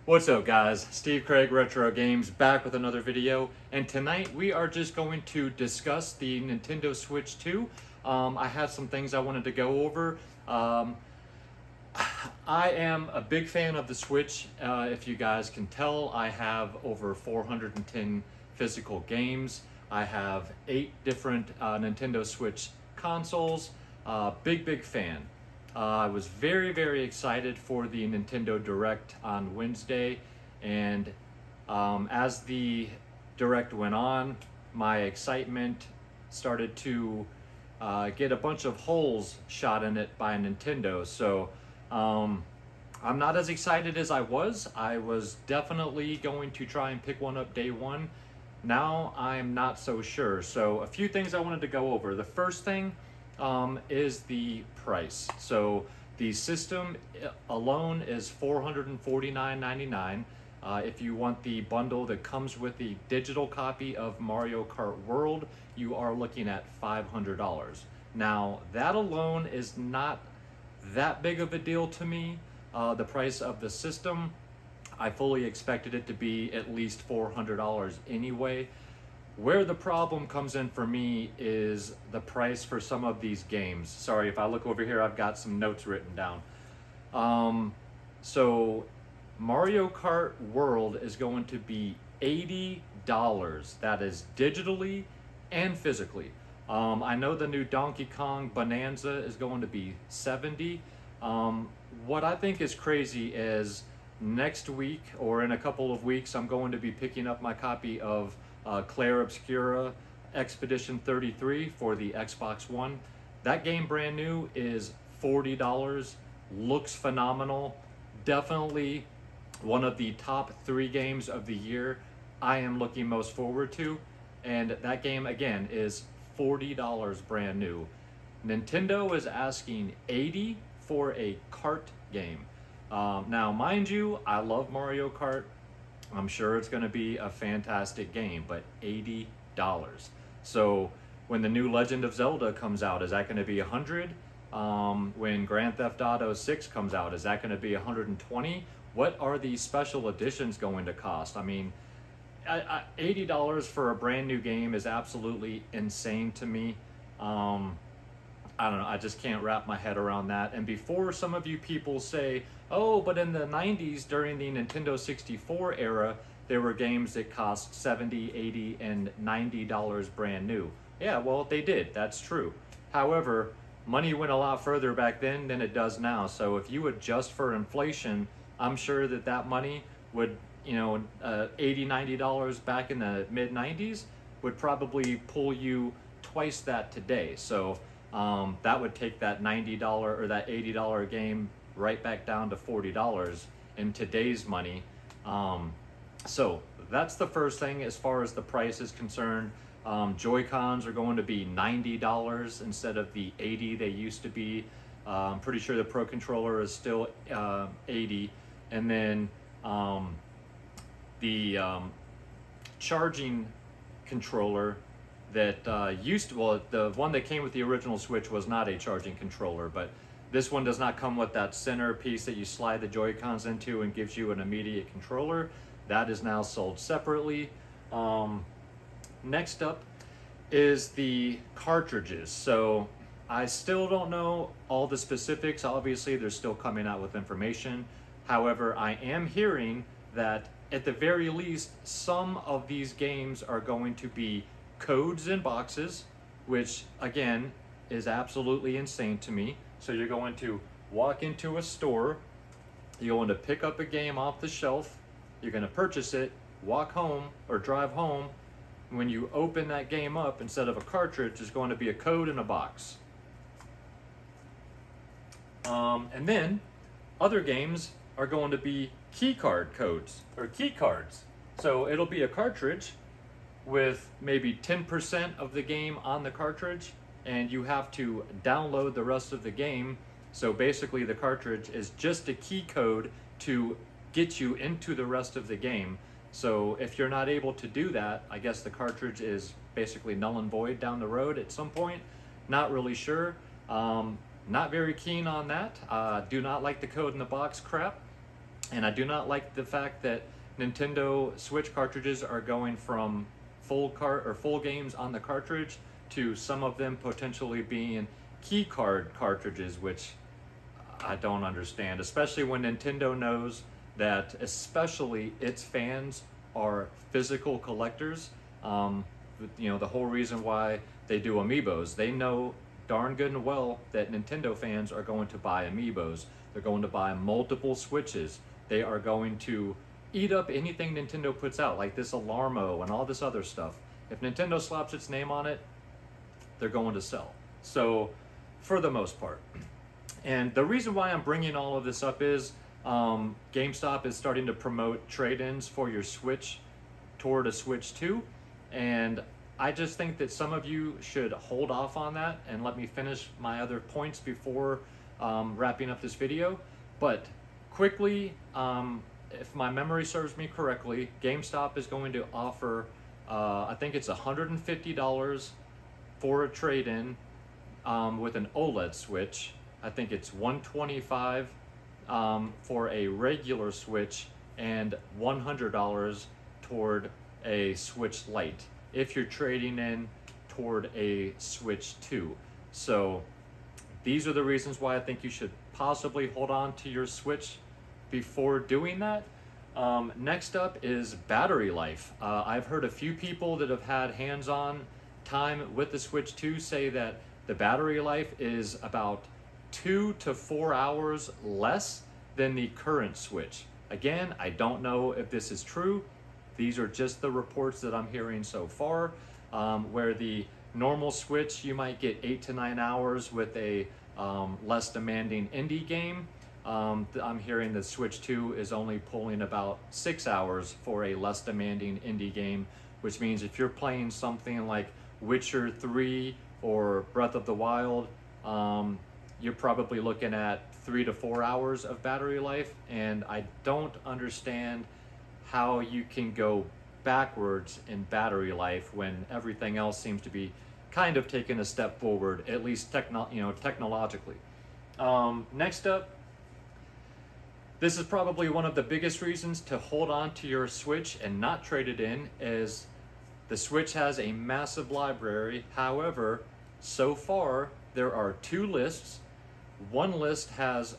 What's up guys, Steve Craig Retro Games back with another video, and tonight we are just going to discuss the Nintendo Switch 2. I have some things I wanted to go over. I am a big fan of the Switch. If you guys can tell, I have over 410 physical games. I have 8 different Nintendo Switch consoles. Big fan. I was very excited for the Nintendo Direct on Wednesday, and as the Direct went on, my excitement started to get a bunch of holes shot in it by Nintendo. So I'm not as excited as I was. I was definitely going to try and pick one up day one. Now I'm not so sure. So a few things I wanted to go over. The first thing is the price. So the system alone is $449.99. If you want the bundle that comes with the digital copy of Mario Kart World, you are looking at $500. Now that alone is not that big of a deal to me. The price of the system, I fully expected it to be at least $400 anyway. Where the problem comes in for me is the price for some of these games. Sorry, if I look over here, I've got some notes written down. So Mario Kart World is going to be $80. That is digitally and physically. I know the new Donkey Kong Bonanza is going to be $70. What I think is crazy is next week or in a couple of weeks, I'm going to be picking up my copy of Claire Obscura Expedition 33 for the Xbox One. That game brand new is $40, looks phenomenal. Definitely one of the top 3 games of the year I am looking most forward to. And that game again is $40 brand new. Nintendo is asking $80 for a kart game. Now mind you, I love Mario Kart. I'm sure it's going to be a fantastic game, but $80. So when the new Legend of Zelda comes out, is that going to be $100? When Grand Theft Auto 6 comes out, is that going to be $120? What are these special editions going to cost? I mean, $80 for a brand new game is absolutely insane to me. I don't know, I just can't wrap my head around that. And before some of you people say, oh, but in the 90s during the Nintendo 64 era, there were games that cost $70, $80, and $90 brand new. Yeah, well, they did, that's true. However, money went a lot further back then than it does now. So if you adjust for inflation, I'm sure that that money would, $80, $90 back in the mid 90s would probably pull you twice that today. So that would take that $90 or that $80 game right back down to $40 in today's money. So that's the first thing as far as the price is concerned. Joy-Cons are going to be $90 instead of the $80 they used to be. I'm pretty sure the Pro Controller is still $80. And then the charging controller that the one that came with the original Switch was not a charging controller, but this one does not come with that center piece that you slide the Joy-Cons into and gives you an immediate controller. That is now sold separately. Next up is the cartridges. So I still don't know all the specifics. Obviously, they're still coming out with information. However, I am hearing that at the very least, some of these games are going to be codes in boxes, which again is absolutely insane to me. So you're going to walk into a store, you're going to pick up a game off the shelf, you're going to purchase it, walk home or drive home. When you open that game up, instead of a cartridge, there's going to be a code in a box. And then other games are going to be key card codes or key cards. So it'll be a cartridge with maybe 10% of the game on the cartridge, and you have to download the rest of the game. So basically the cartridge is just a key code to get you into the rest of the game. So if you're not able to do that, I guess the cartridge is basically null and void down the road at some point. Not really sure. Not very keen on that. Do not like the code in the box crap. And I do not like the fact that Nintendo Switch cartridges are going from full games on the cartridge to some of them potentially being key card cartridges, which I don't understand, especially when Nintendo knows that especially its fans are physical collectors. The whole reason why they do amiibos, they know darn good and well that Nintendo fans are going to buy amiibos. They're going to buy multiple Switches. They are going to eat up anything Nintendo puts out, like this Alarmo and all this other stuff. If Nintendo slaps its name on it, they're going to sell. So, for the most part. And the reason why I'm bringing all of this up is GameStop is starting to promote trade-ins for your Switch toward a Switch 2. And I just think that some of you should hold off on that and let me finish my other points before wrapping up this video. But quickly, if my memory serves me correctly, GameStop is going to offer, I think it's $150 for a trade-in with an OLED Switch. I think it's $125 for a regular Switch and $100 toward a Switch Lite if you're trading in toward a Switch 2. So these are the reasons why I think you should possibly hold on to your Switch before doing that. Next up is battery life. I've heard a few people that have had hands-on time with the Switch 2 say that the battery life is about 2 to 4 hours less than the current Switch. Again, I don't know if this is true. These are just the reports that I'm hearing so far, where the normal Switch, you might get 8 to 9 hours with a less demanding indie game. I'm hearing the Switch 2 is only pulling about 6 hours for a less demanding indie game, which means if you're playing something like Witcher 3 or Breath of the Wild, you're probably looking at 3 to 4 hours of battery life, and I don't understand how you can go backwards in battery life when everything else seems to be kind of taking a step forward, at least technologically. Next up, this is probably one of the biggest reasons to hold on to your Switch and not trade it in, is the Switch has a massive library. However, so far there are 2 lists. One list has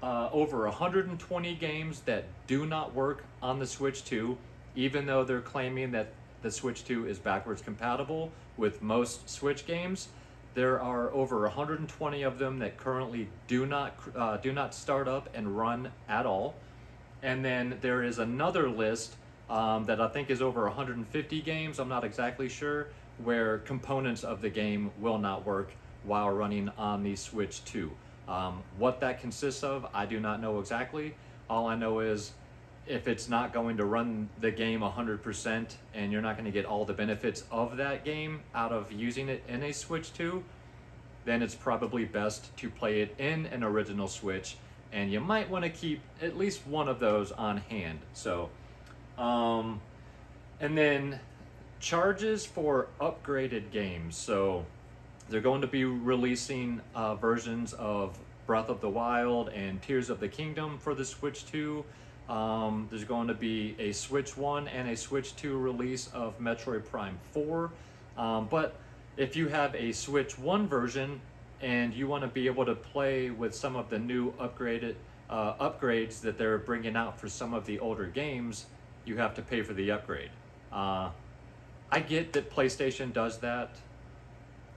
over 120 games that do not work on the Switch 2, even though they're claiming that the Switch 2 is backwards compatible with most Switch games. There are over 120 of them that currently do not start up and run at all. And then there is another list that I think is over 150 games, I'm not exactly sure, where components of the game will not work while running on the Switch 2. What that consists of, I do not know exactly. All I know is if it's not going to run the game 100% and you're not going to get all the benefits of that game out of using it in a Switch 2, then it's probably best to play it in an original Switch, and you might want to keep at least one of those on hand. So, and then charges for upgraded games. So they're going to be releasing versions of Breath of the Wild and Tears of the Kingdom for the Switch 2. There's going to be a Switch 1 and a Switch 2 release of Metroid Prime 4. But if you have a Switch 1 version and you want to be able to play with some of the new upgrades that they're bringing out for some of the older games, you have to pay for the upgrade. I get that PlayStation does that.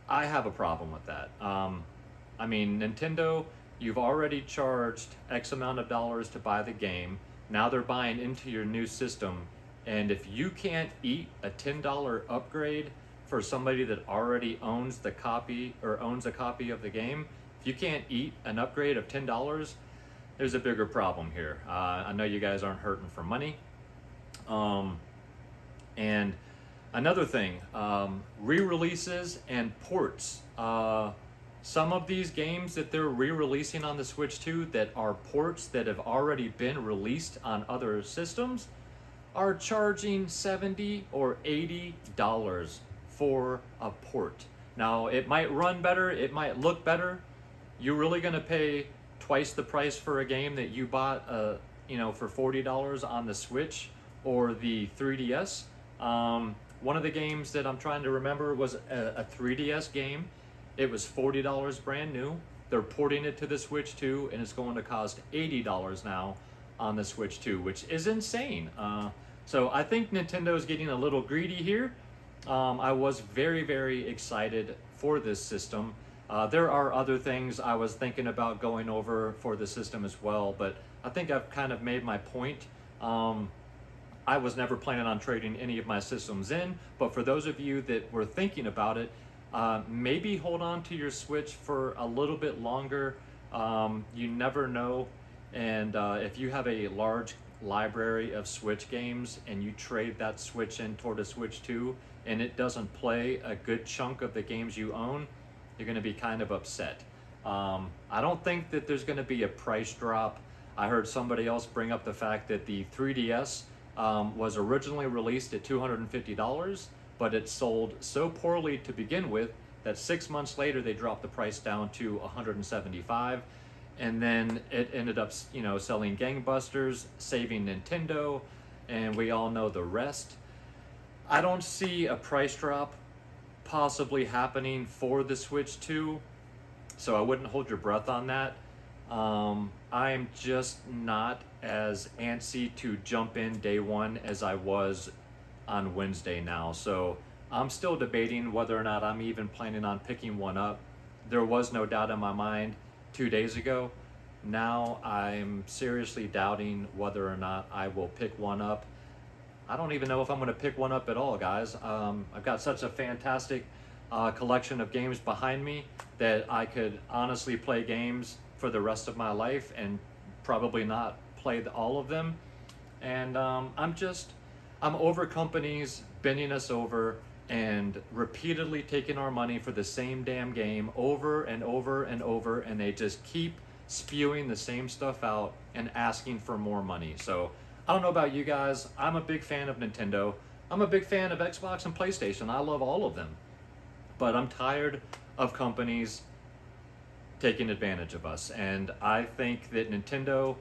I have a problem with that. I mean, Nintendo, you've already charged X amount of dollars to buy the game. Now they're buying into your new system. And if you can't eat a $10 upgrade for somebody that already owns the copy or owns a copy of the game, if you can't eat an upgrade of $10, there's a bigger problem here. I know you guys aren't hurting for money. And another thing, re-releases and ports. Some of these games that they're re-releasing on the Switch 2 that are ports that have already been released on other systems are charging $70 or $80 for a port. Now, it might run better, it might look better. You're really gonna pay twice the price for a game that you bought for $40 on the Switch or the 3DS. One of the games that I'm trying to remember was a 3DS game. It was $40 brand new. They're porting it to the Switch 2, and it's going to cost $80 now on the Switch 2, which is insane. So I think Nintendo's getting a little greedy here. I was very, very excited for this system. There are other things I was thinking about going over for the system as well, but I think I've kind of made my point. I was never planning on trading any of my systems in, but for those of you that were thinking about it, maybe hold on to your Switch for a little bit longer. You never know. And if you have a large library of Switch games and you trade that Switch in toward a Switch 2 and it doesn't play a good chunk of the games you own, you're going to be kind of upset. I don't think that there's going to be a price drop. I heard somebody else bring up the fact that the 3DS was originally released at $250, but it sold so poorly to begin with that 6 months later they dropped the price down to $175, and then it ended up, selling gangbusters, saving Nintendo, and we all know the rest. I don't see a price drop possibly happening for the Switch 2, so I wouldn't hold your breath on that. I'm just not as antsy to jump in day one as I was on Wednesday now. So I'm still debating whether or not I'm even planning on picking one up. There was no doubt in my mind 2 days ago. Now I'm seriously doubting whether or not I will pick one up. I don't even know if I'm going to pick one up at all, guys. I've got such a fantastic collection of games behind me that I could honestly play games for the rest of my life and probably not play all of them. And I'm over companies bending us over and repeatedly taking our money for the same damn game over and over and over, and they just keep spewing the same stuff out and asking for more money. So I don't know about you guys. I'm a big fan of Nintendo. I'm a big fan of Xbox and PlayStation. I love all of them. But I'm tired of companies taking advantage of us. And I think that Nintendo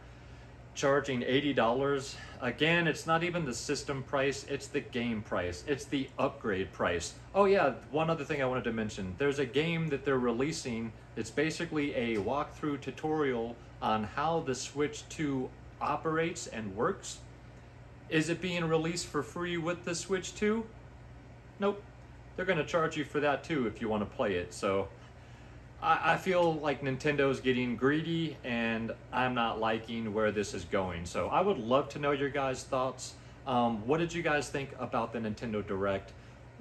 charging $80, again, it's not even the system price, it's the game price, it's the upgrade price. Oh yeah, one other thing I wanted to mention. There's a game that they're releasing. It's basically a walkthrough tutorial on how the Switch 2 operates and works. Is it being released for free with the Switch 2? Nope. They're going to charge you for that too if you want to play it. So I feel like Nintendo's getting greedy, and I'm not liking where this is going. So I would love to know your guys' thoughts. What did you guys think about the Nintendo Direct?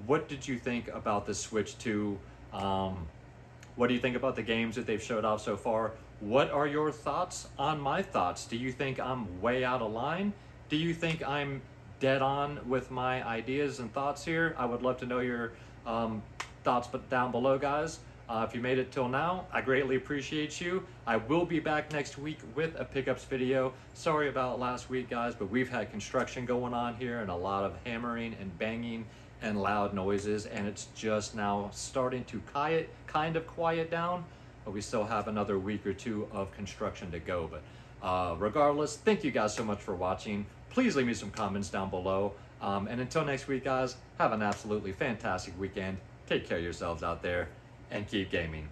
What did you think about the Switch 2? What do you think about the games that they've showed off so far? What are your thoughts on my thoughts? Do you think I'm way out of line? Do you think I'm dead on with my ideas and thoughts here? I would love to know your thoughts down below, guys. If you made it till now, I greatly appreciate you. I will be back next week with a pickups video. Sorry about last week, guys, but we've had construction going on here and a lot of hammering and banging and loud noises, and it's just now starting to kind of quiet down, but we still have another week or two of construction to go. But regardless, thank you guys so much for watching. Please leave me some comments down below. And until next week, guys, have an absolutely fantastic weekend. Take care of yourselves out there and keep gaming.